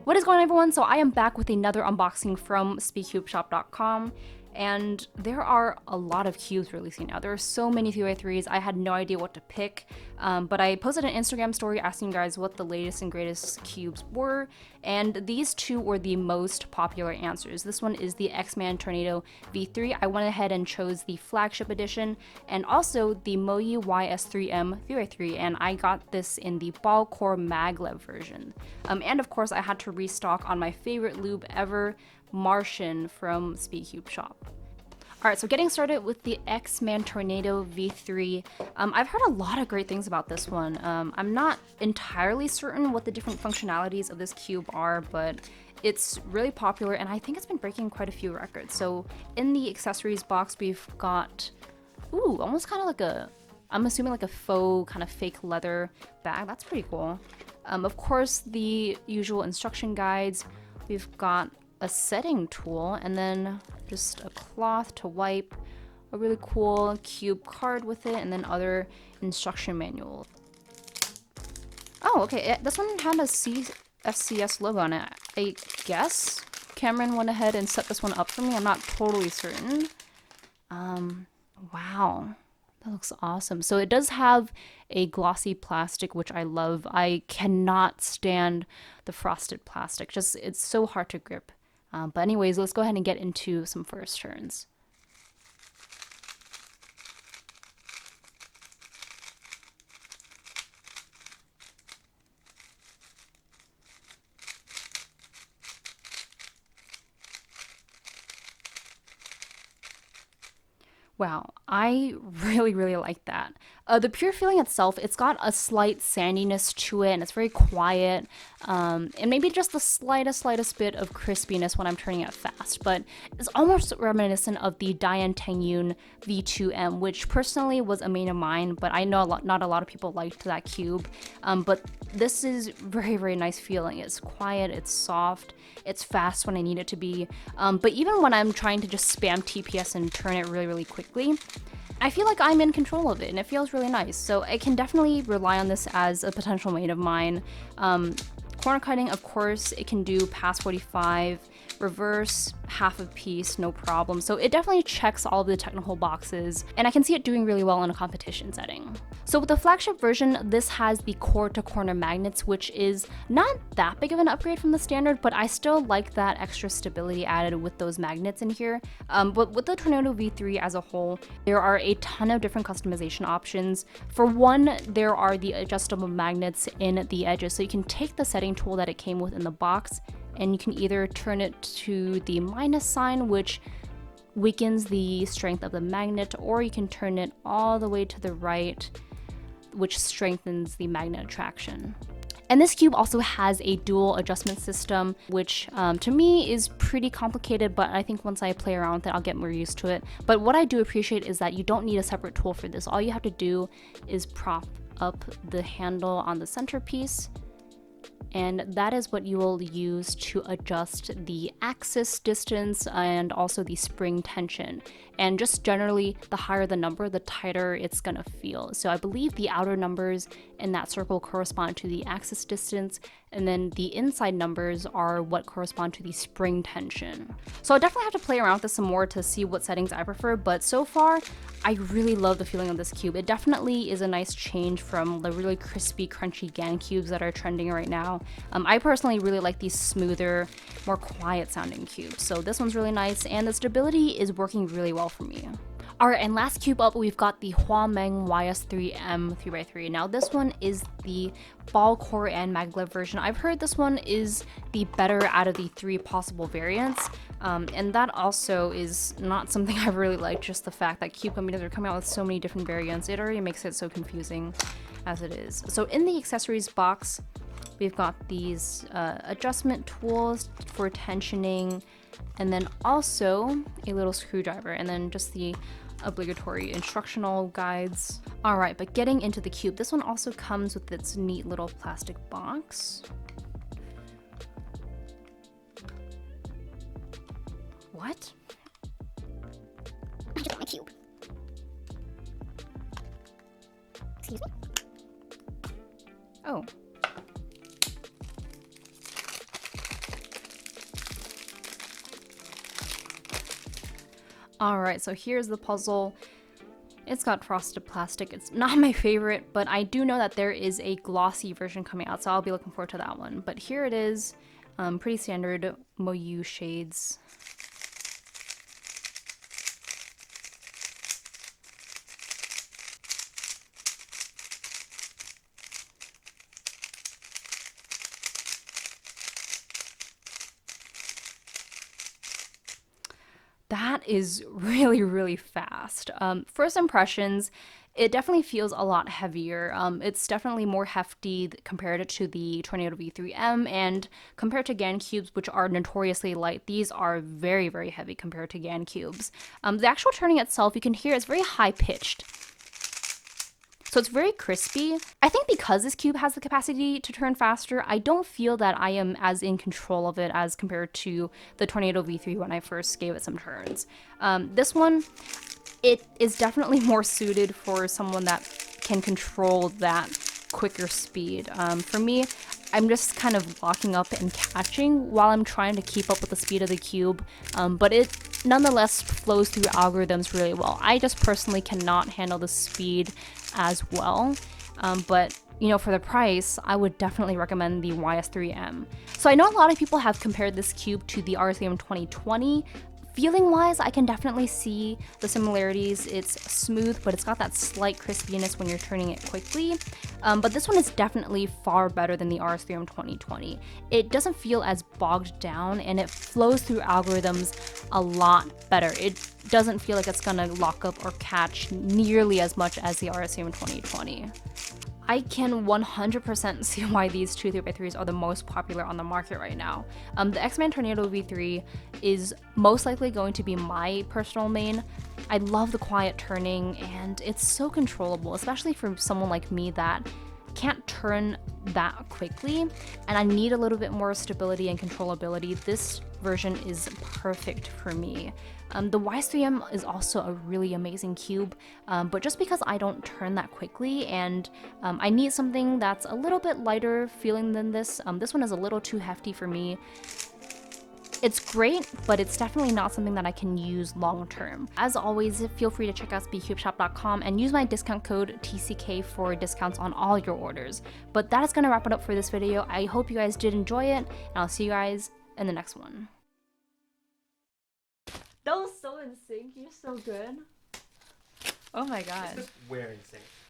What is going on, everyone? So I am back with another unboxing from SpeedCubeShop.com, and there are a lot of cubes releasing now. There are so many 3x3s, I had no idea what to pick, but I posted an Instagram story asking you guys what the latest and greatest cubes were, and these two were the most popular answers. This one is the X-Man Tornado V3. I went ahead and chose the flagship edition, and also the Moyu YS3M 3x3, and I got this in the ball core maglev version. And of course I had to restock on my favorite lube ever, Martian from SpeedCubeShop. Alright, so getting started with the X-Man Tornado V3. I've heard a lot of great things about this one. I'm not entirely certain what the different functionalities of this cube are, but it's really popular and I think it's been breaking quite a few records. So in the accessories box we've got, ooh, almost kind of like a, I'm assuming like a faux kind of fake leather bag. That's pretty cool. Of course, the usual instruction guides. We've got a setting tool and then just a cloth to wipe, a really cool cube card with it, and then other instruction manuals. Oh, okay, this one had a CFCS logo on it. I guess Cameron went ahead and set this one up for me. I'm not totally certain. Wow. That looks awesome. So it does have a glossy plastic, which I love. I cannot stand the frosted plastic. Just, it's so hard to grip. But anyways, let's go ahead and get into some first turns. Wow, I really like that. The pure feeling itself, it's got a slight sandiness to it and it's very quiet. And maybe just the slightest bit of crispiness when I'm turning it fast, but it's almost reminiscent of the Diane Tangyun V2M, which personally was a main of mine, but I know not a lot of people liked that cube. But this is very nice feeling. It's quiet, it's soft, it's fast when I need it to be. But even when I'm trying to just spam TPS and turn it really quickly, I feel like I'm in control of it and it feels really nice. So I can definitely rely on this as a potential main of mine. Corner cutting, of course, it can do past 45, reverse, half a piece, no problem. So it definitely checks all of the technical boxes, and I can see it doing really well in a competition setting. So with the flagship version, this has the core-to-corner magnets, which is not that big of an upgrade from the standard, but I still like that extra stability added with those magnets in here. But with the Tornado V3 as a whole, there are a ton of different customization options. For one, there are the adjustable magnets in the edges, so you can take the setting tool that it came with in the box, and you can either turn it to the minus sign, which weakens the strength of the magnet, or you can turn it all the way to the right, which strengthens the magnet attraction. And this cube also has a dual adjustment system, which to me is pretty complicated, but I think once I play around with it, I'll get more used to it. But what I do appreciate is that you don't need a separate tool for this. All you have to do is prop up the handle on the centerpiece, and that is what you will use to adjust the axis distance and also the spring tension. And just generally, the higher the number, the tighter it's gonna feel. So I believe the outer numbers in that circle correspond to the axis distance, and then the inside numbers are what correspond to the spring tension. So I definitely have to play around with this some more to see what settings I prefer, but so far, I really love the feeling of this cube. It definitely is a nice change from the really crispy, crunchy GAN cubes that are trending right now. I personally really like these smoother, more quiet sounding cubes. So this one's really nice, and the stability is working really well for me. Alright, and last cube up, we've got the Huameng YS3M 3x3. Now this one is the ball core and maglev version. I've heard this one is the better out of the 3 possible variants, and that also is not something I really like, just the fact that cube companies are coming out with so many different variants. It already makes it so confusing as it is. So in the accessories box, we've got these adjustment tools for tensioning, and then also a little screwdriver, and then just the obligatory instructional guides. Alright, but getting into the cube, this one also comes with its neat little plastic box. What? I just got my cube. Excuse me? Oh. Alright, so here's the puzzle. It's got frosted plastic. It's not my favorite, but I do know that there is a glossy version coming out, so I'll be looking forward to that one. But here it is, pretty standard Moyu shades. That is really, really fast. First impressions, it definitely feels a lot heavier. It's definitely more hefty compared to the Tornado V3M, and compared to GaN-cubes, which are notoriously light, these are very, very heavy compared to GaN-cubes. The actual turning itself, you can hear it's very high-pitched. So it's very crispy. I think because this cube has the capacity to turn faster, I don't feel that I am as in control of it as compared to the Tornado V3 when I first gave it some turns. This one, it is definitely more suited for someone that can control that quicker speed. For me, I'm just kind of locking up and catching while I'm trying to keep up with the speed of the cube, but it nonetheless flows through algorithms really well. I just personally cannot handle the speed as well, but you know, for the price, I would definitely recommend the YS3M. So I know a lot of people have compared this cube to the RCM 2020. Feeling wise, I can definitely see the similarities. It's smooth, but it's got that slight crispiness when you're turning it quickly. But this one is definitely far better than the RS3M 2020. It doesn't feel as bogged down, and it flows through algorithms a lot better. It doesn't feel like it's gonna lock up or catch nearly as much as the RS3M 2020. I can 100% see why these two 3x3s are the most popular on the market right now. The X-Men Tornado V3 is most likely going to be my personal main. I love the quiet turning, and it's so controllable, especially for someone like me that can't turn that quickly, and I need a little bit more stability and controllability. This version is perfect for me. The YS3M is also a really amazing cube, but just because I don't turn that quickly and I need something that's a little bit lighter feeling than this, this one is a little too hefty for me. It's great, but it's definitely not something that I can use long term. As always, feel free to check out SpeedCubeShop.com and use my discount code TCK for discounts on all your orders. But that is going to wrap it up for this video. I hope you guys did enjoy it, and I'll see you guys in the next one. That was so in sync. You're so good. Oh my god. Where in sync?